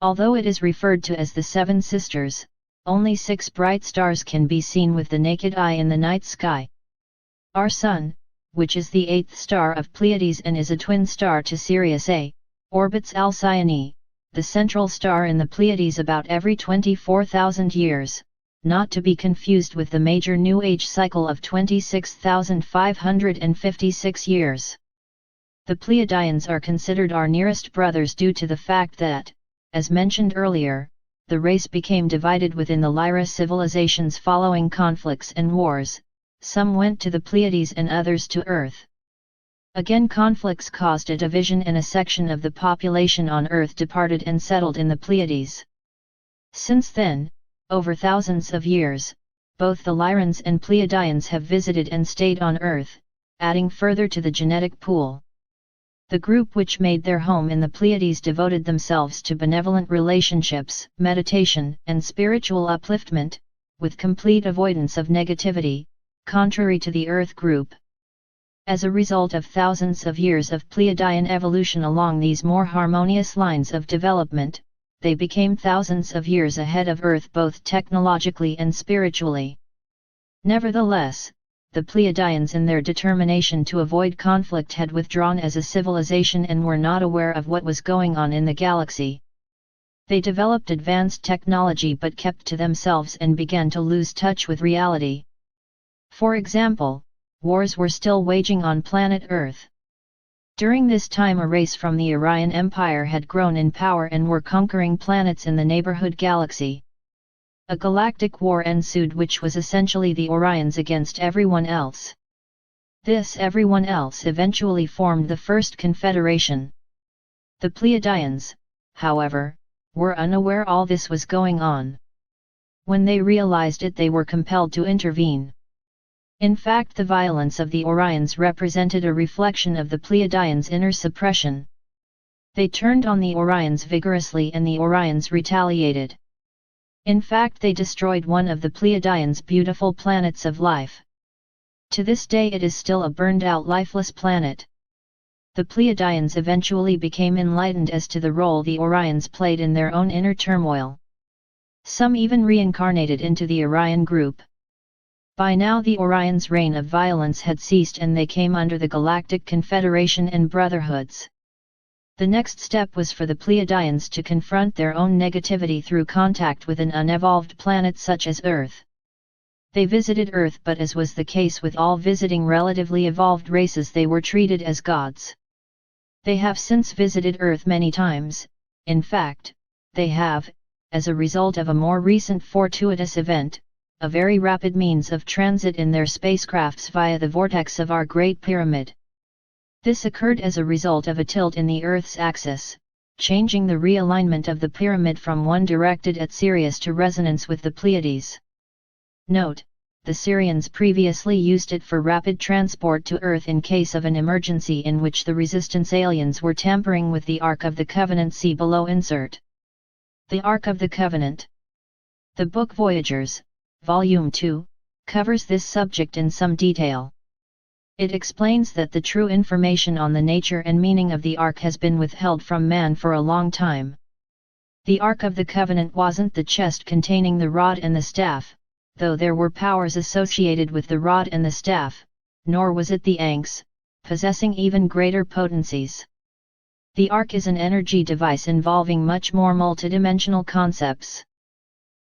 Although it is referred to as the Seven Sisters, only 6 bright stars can be seen with the naked eye in the night sky. Our Sun, which is the 8th star of Pleiades and is a twin star to Sirius A, orbits Alcyone, the central star in the Pleiades, about every 24,000 years, not to be confused with the major New Age cycle of 26,556 years. The Pleiadians are considered our nearest brothers due to the fact that, as mentioned earlier, the race became divided within the Lyra civilizations following conflicts and wars. Some went to the Pleiades and others to Earth. Again, conflicts caused a division, and a section of the population on Earth departed and settled in the Pleiades. Since then, over thousands of years, both the Lyrans and Pleiadians have visited and stayed on Earth, adding further to the genetic pool. The group which made their home in the Pleiades devoted themselves to benevolent relationships, meditation, and spiritual upliftment, with complete avoidance of negativity, contrary to the Earth group. As a result of thousands of years of Pleiadian evolution along these more harmonious lines of development, they became thousands of years ahead of Earth both technologically and spiritually. Nevertheless, the Pleiadians, in their determination to avoid conflict, had withdrawn as a civilization and were not aware of what was going on in the galaxy. They developed advanced technology but kept to themselves and began to lose touch with reality. For example, wars were still waging on planet Earth. During this time, a race from the Orion Empire had grown in power and were conquering planets in the neighborhood galaxy. A galactic war ensued, which was essentially the Orions against everyone else. This everyone else eventually formed the First Confederation. The Pleiadians, however, were unaware all this was going on. When they realized it, they were compelled to intervene. In fact, the violence of the Orions represented a reflection of the Pleiadians' inner suppression. They turned on the Orions vigorously and the Orions retaliated. In fact, they destroyed one of the Pleiadians' beautiful planets of life. To this day it is still a burned-out lifeless planet. The Pleiadians eventually became enlightened as to the role the Orions played in their own inner turmoil. Some even reincarnated into the Orion group. By now the Orions' reign of violence had ceased and they came under the Galactic Confederation and Brotherhoods. The next step was for the Pleiadians to confront their own negativity through contact with an unevolved planet such as Earth. They visited Earth, but as was the case with all visiting relatively evolved races, they were treated as gods. They have since visited Earth many times. In fact, they have, as a result of a more recent fortuitous event, a very rapid means of transit in their spacecrafts via the vortex of our Great Pyramid. This occurred as a result of a tilt in the Earth's axis, changing the realignment of the pyramid from one directed at Sirius to resonance with the Pleiades. Note: the Sirians previously used it for rapid transport to Earth in case of an emergency in which the Resistance aliens were tampering with the Ark of the Covenant. See below insert. The Ark of the Covenant. The book Voyagers, Volume 2, covers this subject in some detail. It explains that the true information on the nature and meaning of the Ark has been withheld from man for a long time. The Ark of the Covenant wasn't the chest containing the rod and the staff, though there were powers associated with the rod and the staff, nor was it the Ankhs, possessing even greater potencies. The Ark is an energy device involving much more multidimensional concepts.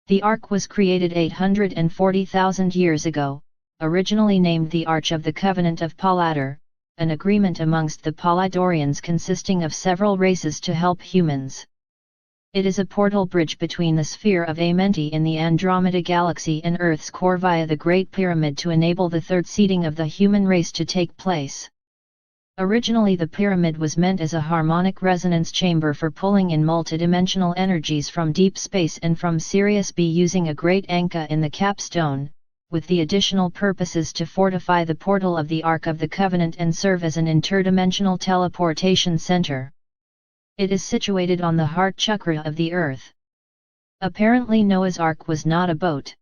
The Ark was created 840,000 years ago, originally named the Arch of the Covenant of Pleiador, an agreement amongst the Pleiadorians consisting of several races to help humans. It is a portal bridge between the sphere of Amenti in the Andromeda Galaxy and Earth's core via the Great Pyramid to enable the third seeding of the human race to take place. Originally, the pyramid was meant as a harmonic resonance chamber for pulling in multidimensional energies from deep space and from Sirius B using a great Anka in the capstone, with the additional purposes to fortify the portal of the Ark of the Covenant and serve as an interdimensional teleportation center. It is situated on the heart chakra of the Earth. Apparently Noah's Ark was not a boat.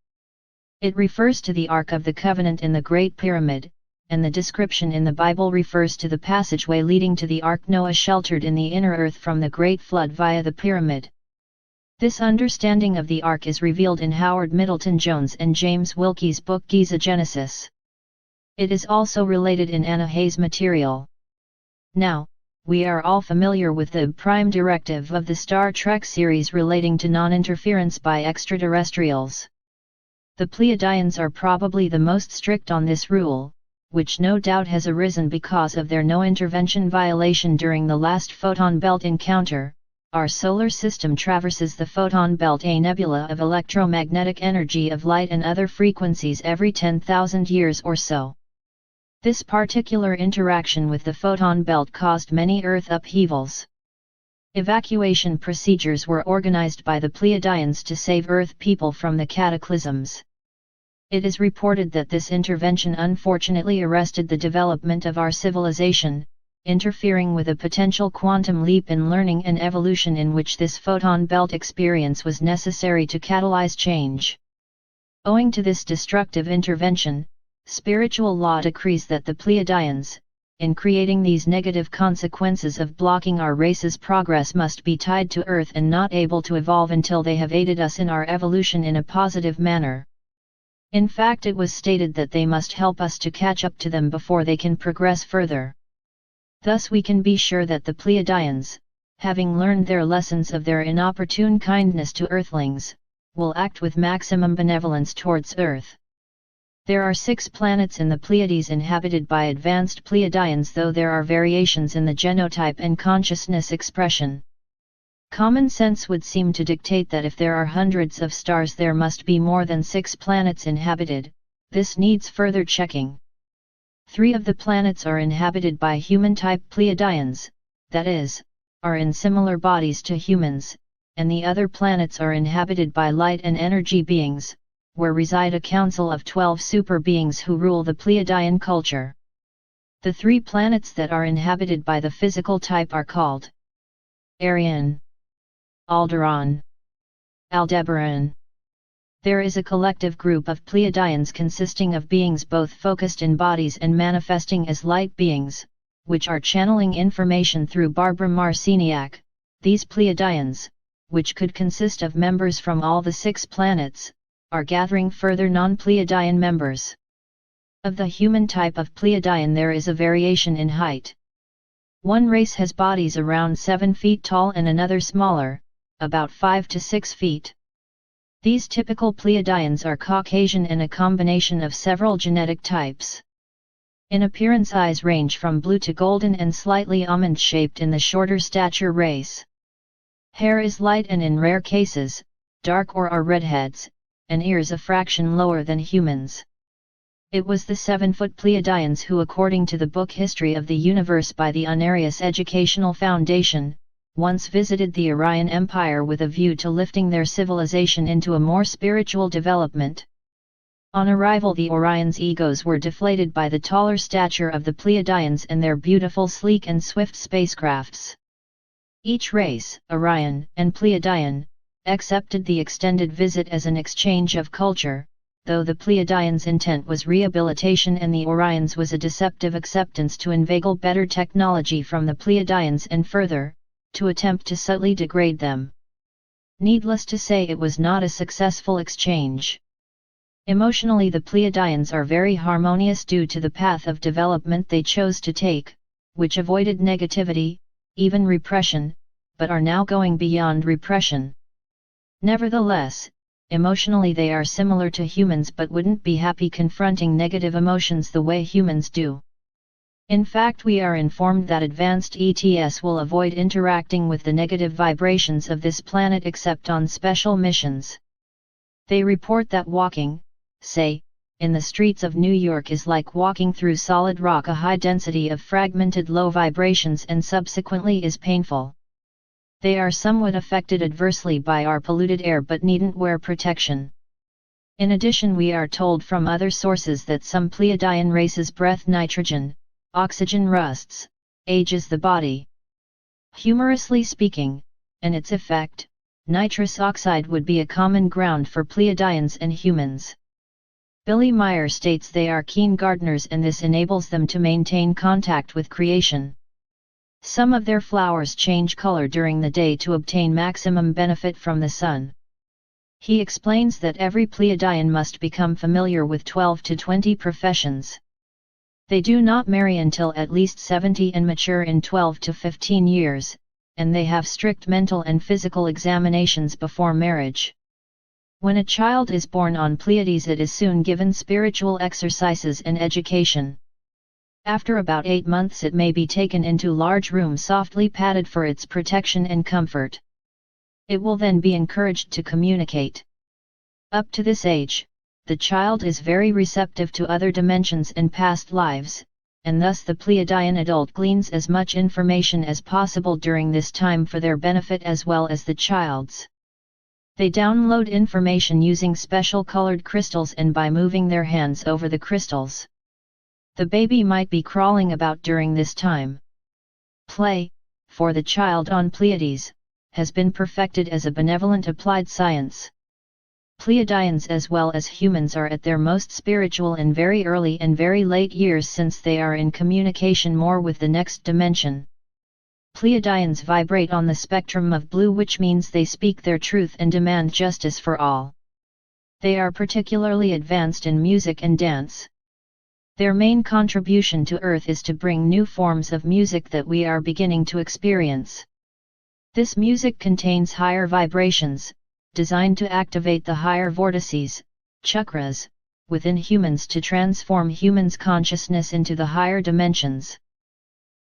It refers to the Ark of the Covenant in the Great Pyramid, and the description in the Bible refers to the passageway leading to the Ark Noah sheltered in the inner earth from the Great Flood via the pyramid. This understanding of the ark is revealed in Howard Middleton Jones and James Wilkie's book Giza-Genesis. It is also related in Anna Hayes' material. Now, we are all familiar with the prime directive of the Star Trek series relating to non-interference by extraterrestrials. The Pleiadians are probably the most strict on this rule, which no doubt has arisen because of their no-intervention violation during the last photon belt encounter. Our solar system traverses the photon belt, a nebula of electromagnetic energy of light and other frequencies, every 10,000 years or so. This particular interaction with the photon belt caused many Earth upheavals. Evacuation procedures were organized by the Pleiadians to save Earth people from the cataclysms. It is reported that this intervention unfortunately arrested the development of our civilization, interfering with a potential quantum leap in learning and evolution in which this photon belt experience was necessary to catalyze change. Owing to this destructive intervention, spiritual law decrees that the Pleiadians, in creating these negative consequences of blocking our race's progress, must be tied to Earth and not able to evolve until they have aided us in our evolution in a positive manner. In fact, it was stated that they must help us to catch up to them before they can progress further. Thus we can be sure that the Pleiadians, having learned their lessons of their inopportune kindness to Earthlings, will act with maximum benevolence towards Earth. There are 6 planets in the Pleiades inhabited by advanced Pleiadians, though there are variations in the genotype and consciousness expression. Common sense would seem to dictate that if there are hundreds of stars, there must be more than 6 planets inhabited. This needs further checking. 3 of the planets are inhabited by human-type Pleiadians, that is, are in similar bodies to humans, and the other planets are inhabited by light and energy beings, where reside a council of 12 super beings who rule the Pleiadian culture. The 3 planets that are inhabited by the physical type are called Arian, Aldebaran, Aldebaran. There is a collective group of Pleiadians consisting of beings both focused in bodies and manifesting as light beings, which are channeling information through Barbara Marciniak. These Pleiadians, which could consist of members from all the 6 planets, are gathering further non-Pleiadian members. Of the human type of Pleiadian, there is a variation in height. One race has bodies around 7 feet tall and another smaller, about 5 to 6 feet. These typical Pleiadians are Caucasian and a combination of several genetic types. In appearance, eyes range from blue to golden and slightly almond-shaped in the shorter stature race. Hair is light and in rare cases, dark or are redheads, and ears a fraction lower than humans. It was the 7-foot Pleiadians who, according to the book History of the Universe by the Unarius Educational Foundation, once visited the Orion Empire with a view to lifting their civilization into a more spiritual development. On arrival, the Orions' egos were deflated by the taller stature of the Pleiadians and their beautiful, sleek and swift spacecrafts. Each race, Orion and Pleiadian, accepted the extended visit as an exchange of culture, though the Pleiadians' intent was rehabilitation and the Orions' was a deceptive acceptance to inveigle better technology from the Pleiadians and further, to attempt to subtly degrade them. Needless to say, it was not a successful exchange. Emotionally, the Pleiadians are very harmonious due to the path of development they chose to take, which avoided negativity, even repression, but are now going beyond repression. Nevertheless, emotionally they are similar to humans but wouldn't be happy confronting negative emotions the way humans do. In fact, we are informed that advanced ETS will avoid interacting with the negative vibrations of this planet except on special missions. They report that walking, say, in the streets of New York is like walking through solid rock, a high density of fragmented low vibrations, and subsequently is painful. They are somewhat affected adversely by our polluted air but needn't wear protection. In addition, we are told from other sources that some Pleiadian races breathe nitrogen, oxygen rusts, ages the body. Humorously speaking, and its effect, nitrous oxide would be a common ground for Pleiadians and humans. Billy Meyer states they are keen gardeners and this enables them to maintain contact with creation. Some of their flowers change color during the day to obtain maximum benefit from the sun. He explains that every Pleiadian must become familiar with 12 to 20 professions. They do not marry until at least 70 and mature in 12 to 15 years, and they have strict mental and physical examinations before marriage. When a child is born on Pleiades, it is soon given spiritual exercises and education. After about 8 months it may be taken into large room softly padded for its protection and comfort. It will then be encouraged to communicate. Up to this age, the child is very receptive to other dimensions and past lives, and thus the Pleiadian adult gleans as much information as possible during this time for their benefit as well as the child's. They download information using special colored crystals and by moving their hands over the crystals. The baby might be crawling about during this time. Play, for the child on Pleiades, has been perfected as a benevolent applied science. Pleiadians as well as humans are at their most spiritual in very early and very late years, since they are in communication more with the next dimension. Pleiadians vibrate on the spectrum of blue, which means they speak their truth and demand justice for all. They are particularly advanced in music and dance. Their main contribution to Earth is to bring new forms of music that we are beginning to experience. This music contains higher vibrations, designed to activate the higher vortices, chakras, within humans to transform humans' consciousness into the higher dimensions.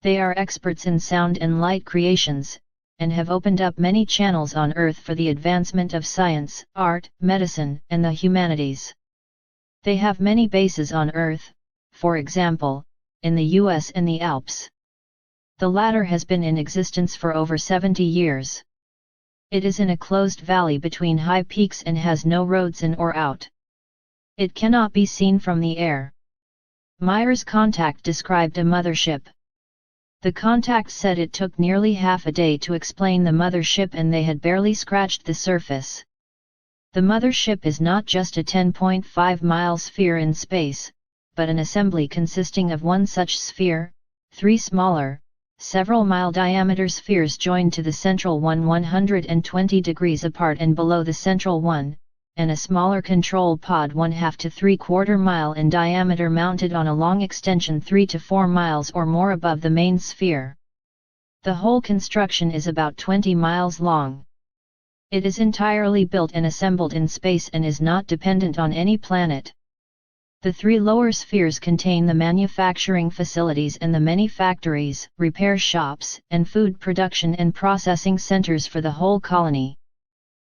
They are experts in sound and light creations, and have opened up many channels on Earth for the advancement of science, art, medicine, and the humanities. They have many bases on Earth, for example, in the US and the Alps. The latter has been in existence for over 70 years. It is in a closed valley between high peaks and has no roads in or out. It cannot be seen from the air. Meyer's contact described a mothership. The contact said it took nearly half a day to explain the mothership and they had barely scratched the surface. The mothership is not just a 10.5-mile sphere in space, but an assembly consisting of one such sphere, 3 smaller, several-mile diameter spheres joined to the central one 120 degrees apart and below the central one, and a smaller control pod 1/2 to 3/4 mile in diameter mounted on a long extension 3 to 4 miles or more above the main sphere. The whole construction is about 20 miles long. It is entirely built and assembled in space and is not dependent on any planet. The 3 lower spheres contain the manufacturing facilities and the many factories, repair shops, and food production and processing centers for the whole colony.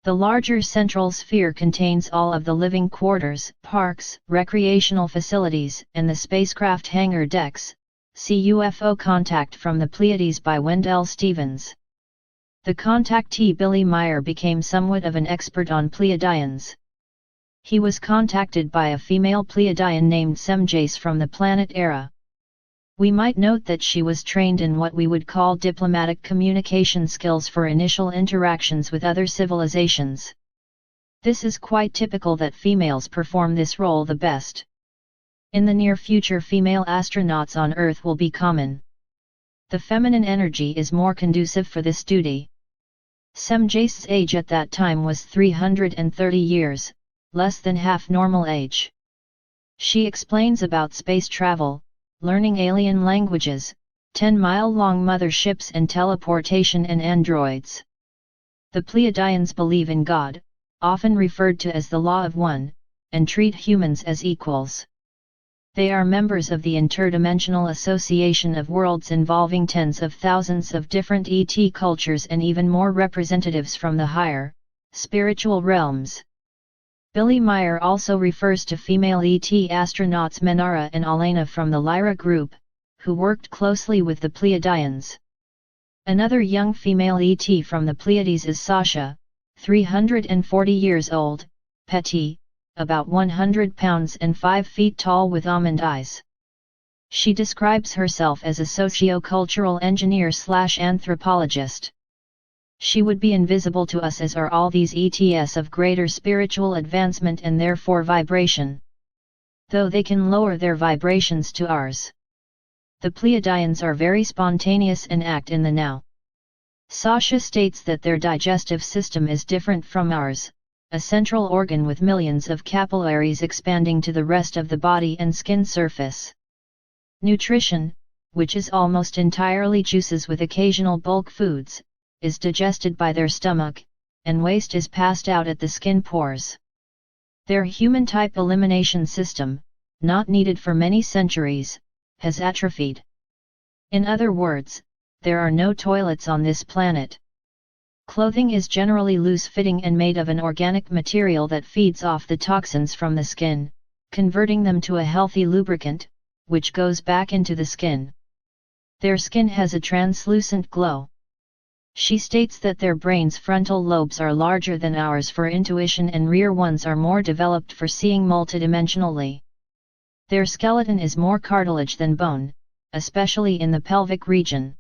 The larger central sphere contains all of the living quarters, parks, recreational facilities, and the spacecraft hangar decks. See UFO Contact from the Pleiades by Wendell Stevens. The contactee Billy Meyer became somewhat of an expert on Pleiadians. He was contacted by a female Pleiadian named Semjace from the planet Era. We might note that she was trained in what we would call diplomatic communication skills for initial interactions with other civilizations. This is quite typical that females perform this role the best. In the near future, female astronauts on Earth will be common. The feminine energy is more conducive for this duty. Semjace's age at that time was 330 years. Less than half normal age. She explains about space travel, learning alien languages, 10-mile-long motherships and teleportation and androids. The Pleiadians believe in God, often referred to as the Law of One, and treat humans as equals. They are members of the Interdimensional Association of Worlds, involving tens of thousands of different ET cultures and even more representatives from the higher, spiritual realms. Billy Meyer also refers to female ET astronauts Menara and Alena from the Lyra group, who worked closely with the Pleiadians. Another young female ET from the Pleiades is Sasha, 340 years old, petite, about 100 pounds and 5 feet tall with almond eyes. She describes herself as a socio-cultural engineer/anthropologist. She would be invisible to us, as are all these ETs of greater spiritual advancement and therefore vibration. Though they can lower their vibrations to ours. The Pleiadians are very spontaneous and act in the now. Sasha states that their digestive system is different from ours, a central organ with millions of capillaries expanding to the rest of the body and skin surface. Nutrition, which is almost entirely juices with occasional bulk foods, is digested by their stomach, and waste is passed out at the skin pores. Their human-type elimination system, not needed for many centuries, has atrophied. In other words, there are no toilets on this planet. Clothing is generally loose-fitting and made of an organic material that feeds off the toxins from the skin, converting them to a healthy lubricant, which goes back into the skin. Their skin has a translucent glow. She states that their brain's frontal lobes are larger than ours for intuition and rear ones are more developed for seeing multidimensionally. Their skeleton is more cartilage than bone, especially in the pelvic region.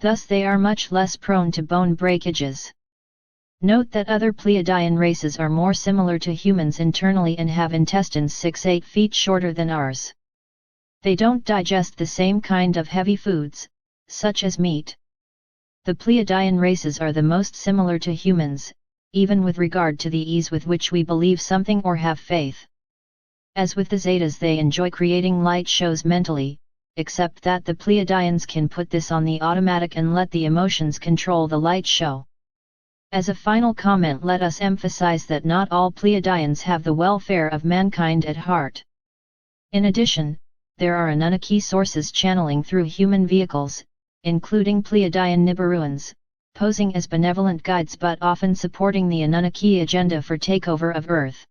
Thus they are much less prone to bone breakages. Note that other Pleiadian races are more similar to humans internally and have intestines 6-8 feet shorter than ours. They don't digest the same kind of heavy foods, such as meat. The Pleiadian races are the most similar to humans, even with regard to the ease with which we believe something or have faith. As with the Zetas, they enjoy creating light shows mentally, except that the Pleiadians can put this on the automatic and let the emotions control the light show. As a final comment, let us emphasize that not all Pleiadians have the welfare of mankind at heart. In addition, there are Anunnaki sources channeling through human vehicles, including Pleiadian Nibiruans, posing as benevolent guides but often supporting the Anunnaki agenda for takeover of Earth.